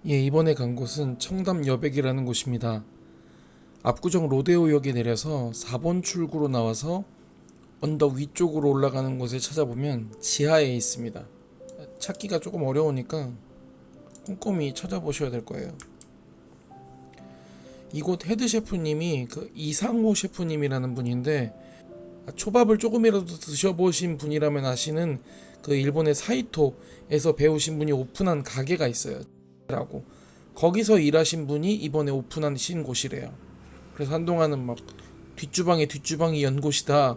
예, 이번에 간 곳은 청담 여백이라는 곳입니다. 압구정 로데오역에 내려서 4번 출구로 나와서 언덕 위쪽으로 올라가는 곳에 찾아보면 지하에 있습니다. 찾기가 조금 어려우니까 꼼꼼히 찾아보셔야 될 거예요. 이곳 헤드 셰프님이 그 이상호 셰프님이라는 분인데, 초밥을 조금이라도 드셔보신 분이라면 아시는 그 일본의 사이토에서 배우신 분이 오픈한 가게가 있어요. 라고 거기서 일하신 분이 이번에 오픈하신 곳이래요. 그래서 한동안은 막 뒷주방에 뒷주방이 연 곳이다,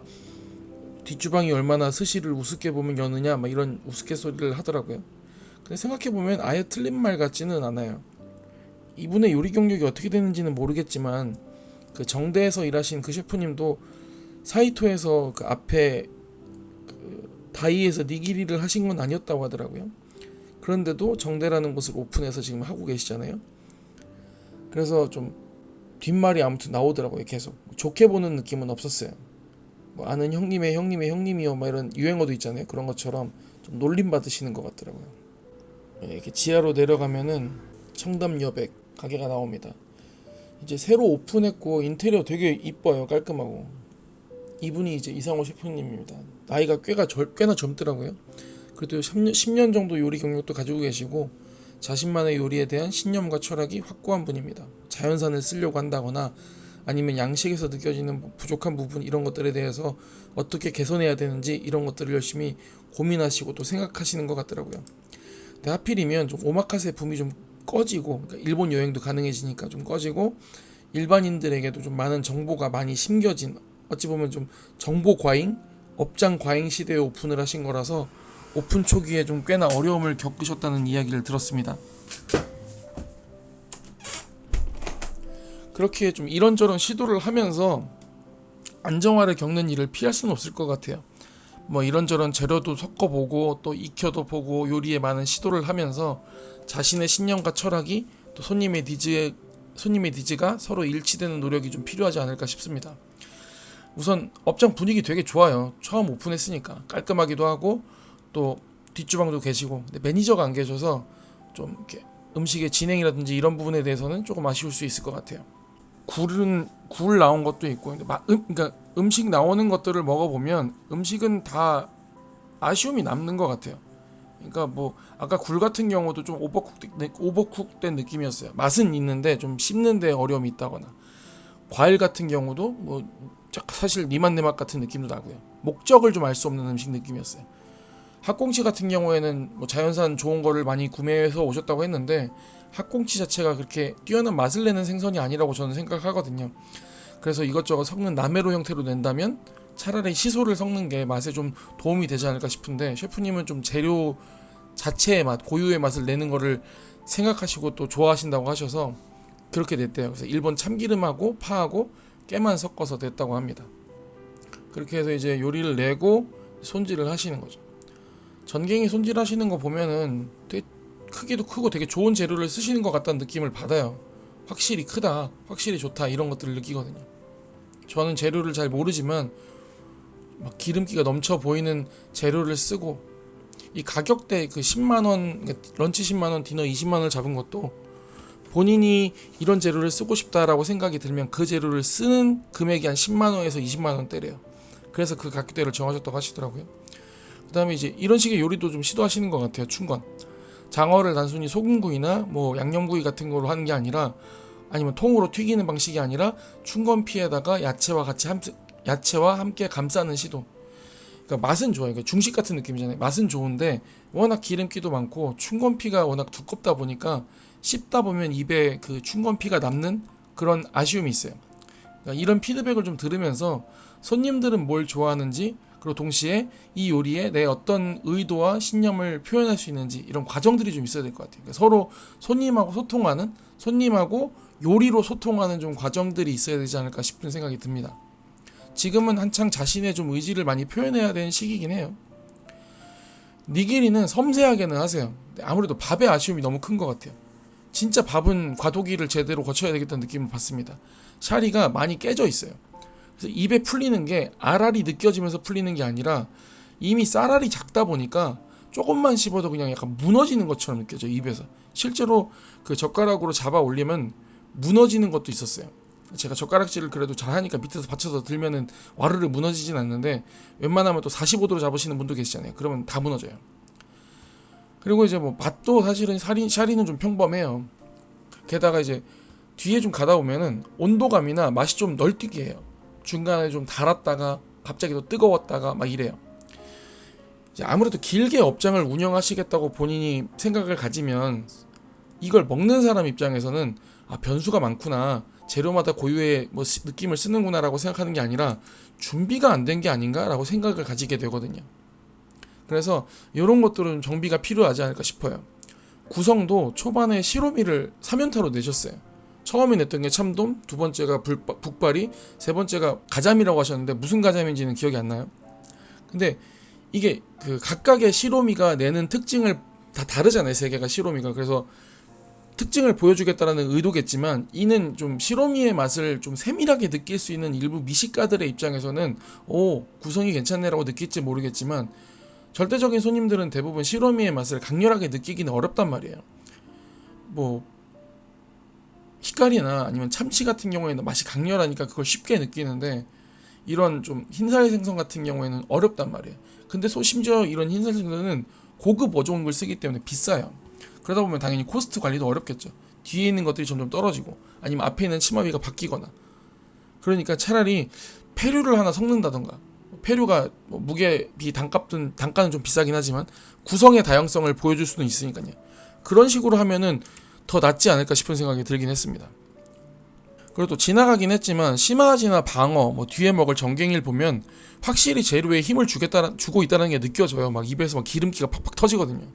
뒷주방이 얼마나 스시를 우습게 보면 여느냐, 막 이런 우스갯소리를 하더라고요. 근데 생각해보면 아예 틀린 말 같지는 않아요. 이분의 요리 경력이 어떻게 되는지는 모르겠지만 그 정대에서 일하신 그 셰프님도 사이토에서 그 앞에 그 다이에서 니기리를 하신 건 아니었다고 하더라고요. 그런데도 정대라는 곳을 오픈해서 지금 하고 계시잖아요. 그래서 좀 뒷말이 아무튼 나오더라고요. 계속 좋게 보는 느낌은 없었어요. 뭐 아는 형님의 형님의 형님이요, 막 이런 유행어도 있잖아요. 그런 것처럼 좀 놀림 받으시는 것 같더라고요. 이렇게 지하로 내려가면은 청담여백 가게가 나옵니다. 이제 새로 오픈했고 인테리어 되게 이뻐요. 깔끔하고. 이분이 이제 이상호 셰프님입니다. 나이가 꽤나 젊더라고요. 그래도 10년 정도 요리 경력도 가지고 계시고 자신만의 요리에 대한 신념과 철학이 확고한 분입니다. 자연산을 쓰려고 한다거나 아니면 양식에서 느껴지는 부족한 부분, 이런 것들에 대해서 어떻게 개선해야 되는지 이런 것들을 열심히 고민하시고 또 생각하시는 것 같더라고요. 근데 하필이면 좀 오마카세 붐이 좀 꺼지고, 그러니까 일본 여행도 가능해지니까 좀 꺼지고 일반인들에게도 좀 많은 정보가 많이 심겨진, 어찌 보면 좀 정보 과잉, 업장 과잉 시대에 오픈을 하신 거라서 오픈 초기에 좀 꽤나 어려움을 겪으셨다는 이야기를 들었습니다. 그렇게 좀 이런저런 시도를 하면서 안정화를 겪는 일을 피할 수는 없을 것 같아요. 뭐 이런저런 재료도 섞어보고 또 익혀도 보고 요리에 많은 시도를 하면서 자신의 신념과 철학이 또 손님의 니즈가 서로 일치되는 노력이 좀 필요하지 않을까 싶습니다. 우선 업장 분위기 되게 좋아요. 처음 오픈했으니까 깔끔하기도 하고 또 뒷주방도 계시고. 근데 매니저가 안 계셔서 좀 이렇게 음식의 진행이라든지 이런 부분에 대해서는 조금 아쉬울 수 있을 것 같아요. 굴 나온 것도 있고, 그러니까 음식 나오는 것들을 먹어보면 음식은 다 아쉬움이 남는 것 같아요. 그러니까 뭐 아까 굴 같은 경우도 좀 오버쿡된 느낌이었어요. 맛은 있는데 좀 씹는데 어려움이 있다거나, 과일 같은 경우도 뭐 사실 니맛 내맛 같은 느낌도 나고요. 목적을 좀 알 수 없는 음식 느낌이었어요. 학꽁치 같은 경우에는 뭐 자연산 좋은 거를 많이 구매해서 오셨다고 했는데 학꽁치 자체가 그렇게 뛰어난 맛을 내는 생선이 아니라고 저는 생각하거든요. 그래서 이것저것 섞는 나메로 형태로 낸다면 차라리 시소를 섞는 게 맛에 좀 도움이 되지 않을까 싶은데, 셰프님은 좀 재료 자체의 맛, 고유의 맛을 내는 거를 생각하시고 또 좋아하신다고 하셔서 그렇게 냈대요. 그래서 일본 참기름하고 파하고 깨만 섞어서 냈다고 합니다. 그렇게 해서 이제 요리를 내고 손질을 하시는 거죠. 전갱이 손질하시는 거 보면은 되게 크기도 크고 되게 좋은 재료를 쓰시는 것 같다는 느낌을 받아요. 확실히 크다, 확실히 좋다, 이런 것들을 느끼거든요. 저는 재료를 잘 모르지만 막 기름기가 넘쳐 보이는 재료를 쓰고, 이 가격대 그 10만원, 런치 10만원, 디너 20만원을 잡은 것도 본인이 이런 재료를 쓰고 싶다라고 생각이 들면 그 재료를 쓰는 금액이 한 10만원에서 20만원대래요. 그래서 그 가격대를 정하셨다고 하시더라고요. 그 다음에 이제 이런 식의 요리도 좀 시도하시는 것 같아요. 춘권 장어를 단순히 소금구이나 뭐 양념구이 같은 거로 하는 게 아니라, 아니면 통으로 튀기는 방식이 아니라 춘권피에다가 야채와 함께 감싸는 시도. 그러니까 맛은 좋아요. 그러니까 중식 같은 느낌이잖아요. 맛은 좋은데 워낙 기름기도 많고 춘권피가 워낙 두껍다 보니까 씹다 보면 입에 그 춘권피가 남는 그런 아쉬움이 있어요. 그러니까 이런 피드백을 좀 들으면서 손님들은 뭘 좋아하는지, 그리고 동시에 이 요리에 내 어떤 의도와 신념을 표현할 수 있는지, 이런 과정들이 좀 있어야 될 것 같아요. 그러니까 서로 손님하고 요리로 소통하는 좀 과정들이 있어야 되지 않을까 싶은 생각이 듭니다. 지금은 한창 자신의 좀 의지를 많이 표현해야 되는 시기긴 해요. 니기리는 섬세하게는 하세요. 아무래도 밥의 아쉬움이 너무 큰 것 같아요. 진짜 밥은 과도기를 제대로 거쳐야 되겠다는 느낌을 받습니다. 샤리가 많이 깨져 있어요. 그래서 입에 풀리는 게 알알이 느껴지면서 풀리는 게 아니라 이미 쌀알이 작다 보니까 조금만 씹어도 그냥 약간 무너지는 것처럼 느껴져요, 입에서. 실제로 그 젓가락으로 잡아 올리면 무너지는 것도 있었어요. 제가 젓가락질을 그래도 잘하니까 밑에서 받쳐서 들면은 와르르 무너지진 않는데, 웬만하면 또 45도로 잡으시는 분도 계시잖아요. 그러면 다 무너져요. 그리고 이제 뭐 맛도 사실은 샤리는 좀 평범해요. 게다가 이제 뒤에 좀 가다 보면은 온도감이나 맛이 좀 널뛰게 해요. 중간에 좀 달았다가 갑자기 또 뜨거웠다가 막 이래요. 이제 아무래도 길게 업장을 운영하시겠다고 본인이 생각을 가지면, 이걸 먹는 사람 입장에서는 변수가 많구나, 재료마다 고유의 뭐 느낌을 쓰는구나라고 생각하는 게 아니라 준비가 안 된 게 아닌가라고 생각을 가지게 되거든요. 그래서 이런 것들은 정비가 필요하지 않을까 싶어요. 구성도 초반에 시로미를 3연타로 내셨어요. 처음에 냈던 게 참돔, 두 번째가 북발이, 세 번째가 가자미라고 하셨는데 무슨 가자미인지는 기억이 안 나요. 근데 이게 그 각각의 시로미가 내는 특징을 다 다르잖아요, 세 개가 시로미가. 그래서 특징을 보여주겠다라는 의도겠지만, 이는 좀 시로미의 맛을 좀 세밀하게 느낄 수 있는 일부 미식가들의 입장에서는 구성이 괜찮네라고 느낄지 모르겠지만, 절대적인 손님들은 대부분 시로미의 맛을 강렬하게 느끼기는 어렵단 말이에요. 뭐 히카리나 아니면 참치 같은 경우에는 맛이 강렬하니까 그걸 쉽게 느끼는데, 이런 좀 흰살 생선 같은 경우에는 어렵단 말이에요. 근데 심지어 이런 흰살 생선은 고급 어종을 쓰기 때문에 비싸요. 그러다 보면 당연히 코스트 관리도 어렵겠죠. 뒤에 있는 것들이 점점 떨어지고, 아니면 앞에 있는 치마위가 바뀌거나. 그러니까 차라리 페류를 하나 섞는다던가, 페류가 뭐 무게비 단가는 좀 비싸긴 하지만 구성의 다양성을 보여줄 수는 있으니까요. 그런 식으로 하면은 더 낫지 않을까 싶은 생각이 들긴 했습니다. 그리고 또 지나가긴 했지만 시마지나 방어, 뭐 뒤에 먹을 전갱이를 보면 확실히 재료에 힘을 주고 있다는 게 느껴져요. 막 입에서 막 기름기가 팍팍 터지거든요.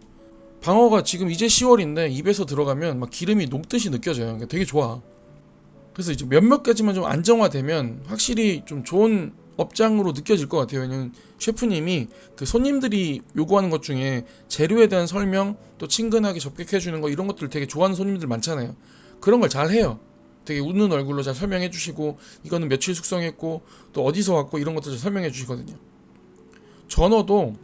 방어가 지금 이제 10월인데 입에서 들어가면 막 기름이 녹듯이 느껴져요. 그러니까 되게 좋아. 그래서 이제 몇몇 가지만 좀 안정화되면 확실히 좀 좋은 업장으로 느껴질 것 같아요. 왜냐면 셰프님이 그 손님들이 요구하는 것 중에 재료에 대한 설명, 또 친근하게 접객해주는 거, 이런 것들 되게 좋아하는 손님들 많잖아요. 그런 걸 잘 해요. 되게 웃는 얼굴로 잘 설명해 주시고, 이거는 며칠 숙성했고 또 어디서 왔고 이런 것들 잘 설명해 주시거든요. 전어도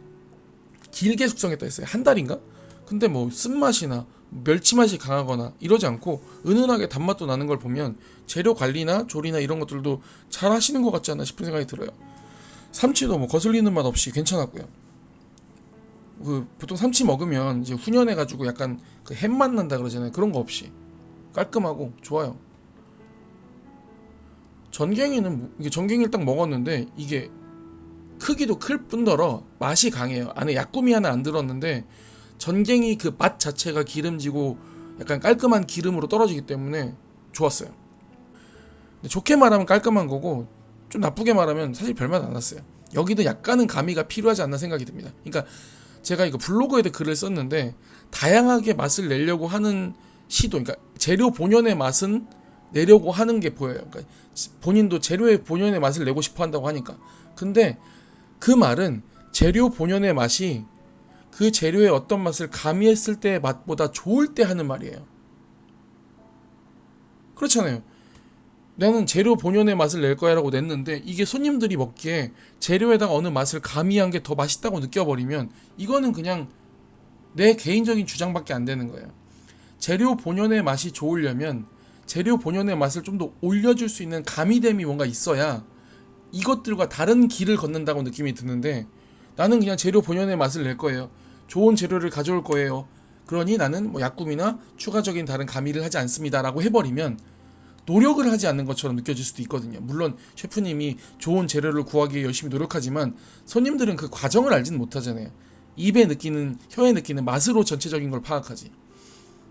길게 숙성했다 했어요. 한 달인가? 근데 뭐 쓴맛이나 멸치맛이 강하거나 이러지 않고 은은하게 단맛도 나는 걸 보면 재료 관리나 조리나 이런 것들도 잘 하시는 것 같지 않나 싶은 생각이 들어요. 삼치도 뭐 거슬리는 맛 없이 괜찮았고요. 그 보통 삼치 먹으면 이제 훈연해가지고 약간 그 햇맛 난다 그러잖아요. 그런 거 없이 깔끔하고 좋아요. 전갱이는 이게 전갱이를 딱 먹었는데 이게 크기도 클 뿐더러 맛이 강해요. 안에 약구미 하나 안 들었는데 전갱이 그 맛 자체가 기름지고 약간 깔끔한 기름으로 떨어지기 때문에 좋았어요. 근데 좋게 말하면 깔끔한 거고, 좀 나쁘게 말하면 사실 별맛 안 났어요. 여기도 약간은 가미가 필요하지 않나 생각이 듭니다. 그러니까 제가 이거 블로그에도 글을 썼는데, 다양하게 맛을 내려고 하는 시도, 그러니까 재료 본연의 맛은 내려고 하는 게 보여요. 그러니까 본인도 재료의 본연의 맛을 내고 싶어 한다고 하니까. 근데 그 말은 재료 본연의 맛이 그 재료의 어떤 맛을 가미했을 때의 맛보다 좋을 때 하는 말이에요. 그렇잖아요. 나는 재료 본연의 맛을 낼 거야 라고 냈는데, 이게 손님들이 먹기에 재료에다가 어느 맛을 가미한 게 더 맛있다고 느껴버리면 이거는 그냥 내 개인적인 주장밖에 안 되는 거예요. 재료 본연의 맛이 좋으려면 재료 본연의 맛을 좀 더 올려줄 수 있는 가미됨이 뭔가 있어야 이것들과 다른 길을 걷는다고 느낌이 드는데, 나는 그냥 재료 본연의 맛을 낼 거예요. 좋은 재료를 가져올 거예요. 그러니 나는 뭐 약품이나 추가적인 다른 가미를 하지 않습니다 라고 해버리면 노력을 하지 않는 것처럼 느껴질 수도 있거든요. 물론 셰프님이 좋은 재료를 구하기 위해 열심히 노력하지만 손님들은 그 과정을 알지는 못하잖아요. 입에 느끼는, 혀에 느끼는 맛으로 전체적인 걸 파악하지.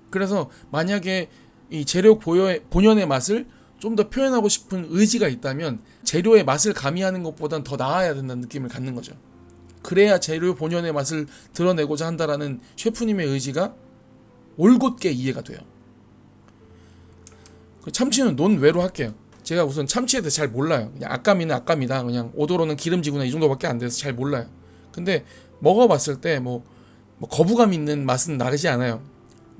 그래서 만약에 이 재료 본연의 맛을 좀 더 표현하고 싶은 의지가 있다면 재료의 맛을 가미하는 것보단 더 나아야 된다는 느낌을 갖는 거죠. 그래야 재료 본연의 맛을 드러내고자 한다라는 셰프님의 의지가 올곧게 이해가 돼요. 참치는 논외로 할게요. 제가 우선 참치에 대해서 잘 몰라요. 그냥 아까미는 아까미다, 그냥 오도로는 기름지구나, 이 정도밖에 안 돼서 잘 몰라요. 근데 먹어봤을 때 뭐 거부감 있는 맛은 나지 않아요.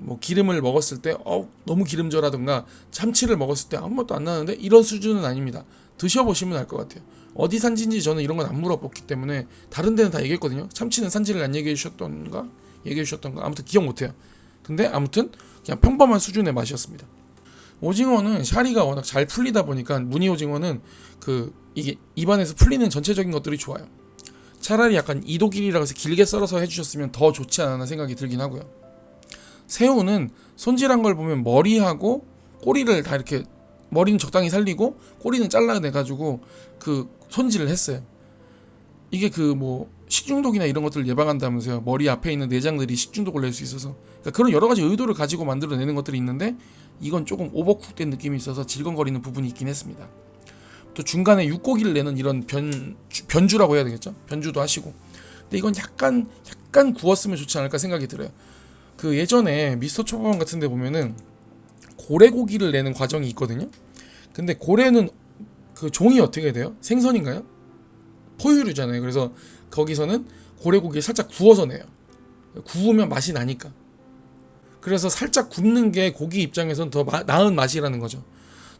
뭐 기름을 먹었을 때 너무 기름져라든가 참치를 먹었을 때 아무 맛도 안 나는데 이런 수준은 아닙니다. 드셔보시면 알 것 같아요. 어디 산지인지 저는 이런 건 안 물어봤기 때문에 다른 데는 다 얘기했거든요. 참치는 산지를 안 얘기해 주셨던가 아무튼 기억 못해요. 근데 아무튼 그냥 평범한 수준의 맛이었습니다. 오징어는 샤리가 워낙 잘 풀리다 보니까 무늬 오징어는 이게 입안에서 풀리는 전체적인 것들이 좋아요. 차라리 약간 이도 길이라고 해서 길게 썰어서 해주셨으면 더 좋지 않았나 생각이 들긴 하고요. 새우는 손질한 걸 보면 머리하고 꼬리를 다 이렇게, 머리는 적당히 살리고 꼬리는 잘라내가지고 손질을 했어요. 이게 뭐 식중독이나 이런 것들을 예방한다면서요. 머리 앞에 있는 내장들이 식중독을 낼 수 있어서, 그러니까 그런 여러 가지 의도를 가지고 만들어내는 것들이 있는데 이건 조금 오버쿡된 느낌이 있어서 질겅거리는 부분이 있긴 했습니다. 또 중간에 육고기를 내는 이런 변주라고 해야 되겠죠? 변주도 하시고. 근데 이건 약간 구웠으면 좋지 않을까 생각이 들어요. 예전에 미스터 초밥왕 같은 데 보면은 고래고기를 내는 과정이 있거든요. 근데 고래는 종이 어떻게 돼요? 생선인가요? 포유류잖아요. 그래서 거기서는 고래고기를 살짝 구워서 내요. 구우면 맛이 나니까. 그래서 살짝 굽는 게 고기 입장에서는 더 나은 맛이라는 거죠.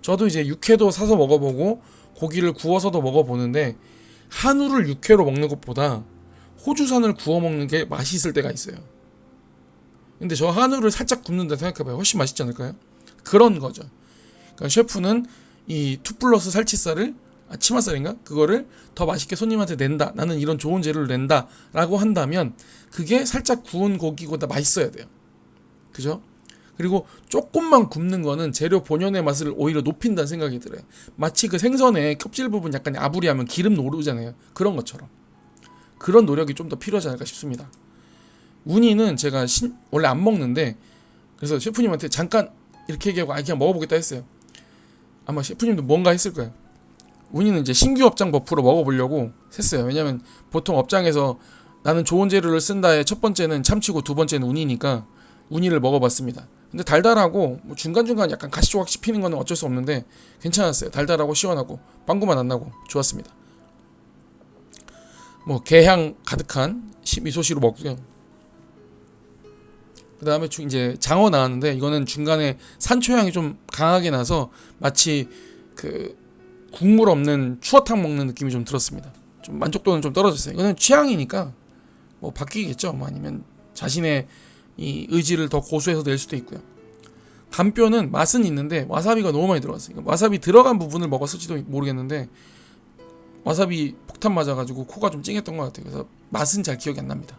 저도 이제 육회도 사서 먹어보고 고기를 구워서도 먹어보는데 한우를 육회로 먹는 것보다 호주산을 구워 먹는 게 맛이 있을 때가 있어요. 근데 저 한우를 살짝 굽는다 생각해봐요. 훨씬 맛있지 않을까요? 그런 거죠. 그러니까 셰프는 이 투플러스 살치살을 치맛살인가? 그거를 더 맛있게 손님한테 낸다. 나는 이런 좋은 재료를 낸다. 라고 한다면 그게 살짝 구운 고기보다 맛있어야 돼요. 그죠? 그리고 조금만 굽는 거는 재료 본연의 맛을 오히려 높인다는 생각이 들어요. 마치 생선의 껍질 부분 약간 아부리하면 기름 노르잖아요. 그런 것처럼. 그런 노력이 좀 더 필요하지 않을까 싶습니다. 우니는 제가 원래 안 먹는데, 그래서 셰프님한테 잠깐 이렇게 얘기하고 그냥 먹어보겠다 했어요. 아마 셰프님도 뭔가 했을 거예요. 우니는 이제 신규 업장 버프로 먹어보려고 했어요. 왜냐면 보통 업장에서 나는 좋은 재료를 쓴다의 첫 번째는 참치고 두 번째는 우니니까 우니를 먹어봤습니다. 근데 달달하고 뭐 중간중간 약간 가시조각 씹히는 거는 어쩔 수 없는데 괜찮았어요. 달달하고 시원하고 빵구만 안 나고 좋았습니다. 뭐 게향 가득한 미소시로 먹고요. 그 다음에 이제 장어 나왔는데 이거는 중간에 산초향이 좀 강하게 나서 마치 국물 없는 추어탕 먹는 느낌이 좀 들었습니다. 좀 만족도는 좀 떨어졌어요. 이거는 취향이니까 뭐 바뀌겠죠. 뭐 아니면 자신의 이 의지를 더 고수해서 낼 수도 있고요. 간뼈는 맛은 있는데 와사비가 너무 많이 들어갔어요. 와사비 들어간 부분을 먹었을지도 모르겠는데 와사비 폭탄 맞아가지고 코가 좀 찡했던 것 같아요. 그래서 맛은 잘 기억이 안 납니다.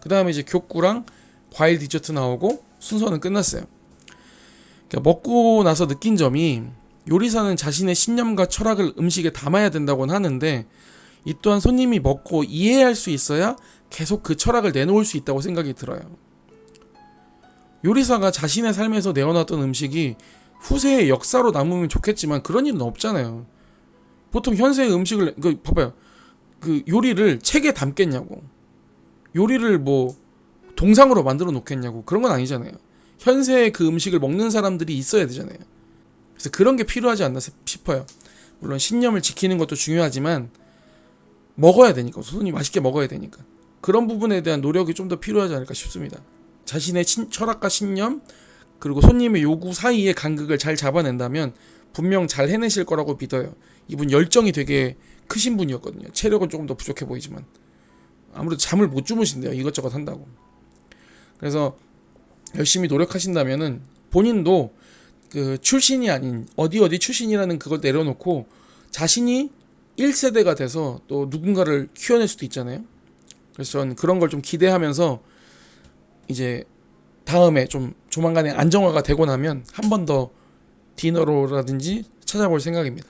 그 다음에 이제 격구랑 과일 디저트 나오고 순서는 끝났어요. 그러니까 먹고 나서 느낀 점이, 요리사는 자신의 신념과 철학을 음식에 담아야 된다고는 하는데 이 또한 손님이 먹고 이해할 수 있어야 계속 그 철학을 내놓을 수 있다고 생각이 들어요. 요리사가 자신의 삶에서 내어놨던 음식이 후세의 역사로 남으면 좋겠지만 그런 일은 없잖아요. 보통 현세의 음식을 봐봐요. 요리를 책에 담겠냐고, 요리를 뭐 동상으로 만들어 놓겠냐고, 그런 건 아니잖아요. 현세의 그 음식을 먹는 사람들이 있어야 되잖아요. 그래서 그런 게 필요하지 않나 싶어요. 물론 신념을 지키는 것도 중요하지만 먹어야 되니까, 손이 맛있게 먹어야 되니까 그런 부분에 대한 노력이 좀 더 필요하지 않을까 싶습니다. 자신의 철학과 신념 그리고 손님의 요구 사이의 간극을 잘 잡아낸다면 분명 잘 해내실 거라고 믿어요. 이분 열정이 되게 크신 분이었거든요. 체력은 조금 더 부족해 보이지만 아무래도 잠을 못 주무신대요. 이것저것 한다고. 그래서 열심히 노력하신다면은 본인도 출신이 아닌 어디 출신이라는 그걸 내려놓고 자신이 1세대가 돼서 또 누군가를 키워낼 수도 있잖아요. 그래서 저는 그런 걸 좀 기대하면서 이제 다음에 좀 조만간에 안정화가 되고 나면 한 번 더 디너로라든지 찾아볼 생각입니다.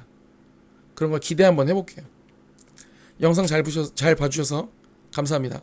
그런 걸 기대 한번 해볼게요. 영상 잘 봐주셔서 감사합니다.